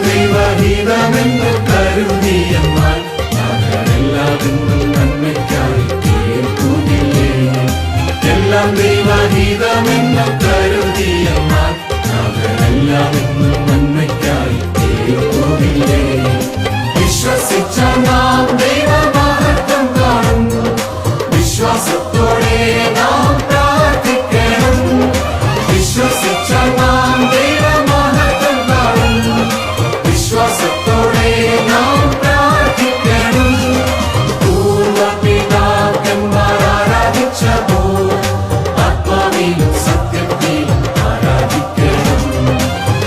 ദൈവഹിതമെന്നു കരുതിയെന്നാൽ അതെല്ലാമെന്നും നന്മയ്ക്കായി തീർക്കുന്നില്ലേ? എല്ലാം ദൈവഹിതമെന്നു കരുതിയെന്നാൽ അതെല്ലാമെന്നും നന്മയ്ക്കായി തീർക്കുന്നില്ലേ? വിശ്വസിച്ച നാം ദൈവമഹത്വം കാണും. വിശ്വാസത്തോടെ നാം പ്രാർത്ഥിക്കണം. വിശ്വസിച്ച നാം ദൈവമഹത്വം കാണും. വിശ്വാസത്തോടെ നാം പ്രാർത്ഥിക്കണം. പൂർവപിതാക്കന്മാർ ആരാധിച്ചതോ ആത്മാവിലും സത്യത്തിലും ആരാധിക്കണം.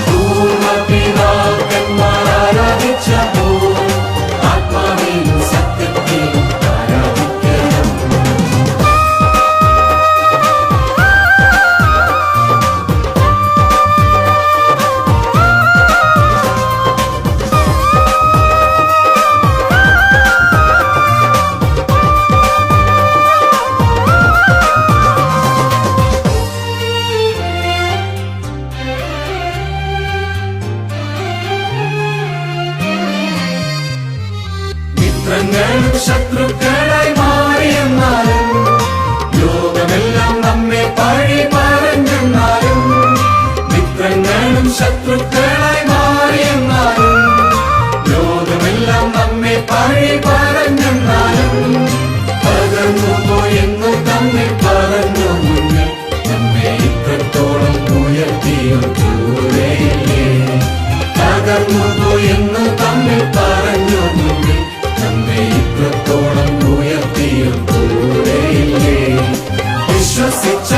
പൂർവപിതാക്കന്മാർ ആരാധിച്ചതോ ആത്മാവിലും സത്യത്തിലും ആരാധിക്കണം. മിത്രങ്ങളും ശത്രുക്കളായി മാറിയെന്നാലും ലോകമെല്ലാം നമ്മെ പഴി പറഞ്ഞെന്നാലും മിത്രങ്ങളും ശത്രുക്കളായി മാറിയെന്നാലും ലോകമെല്ലാം നമ്മെ പഴി പറഞ്ഞെന്നാലും പകർന്നുപോയെന്നു നമ്മെ പറഞ്ഞു മുന്നിൽ നമ്മെ ഇത്രത്തോളം ഉയർത്തിയും കൂടെയില്ലേ? പകർന്നുപോയെന്നു നമ്മെ പറഞ്ഞു മുന്നിൽ നമ്മെ ഇത്രത്തോളം ഉയർത്തിയും കൂടെയില്ലേ? വിശ്വസിച്ച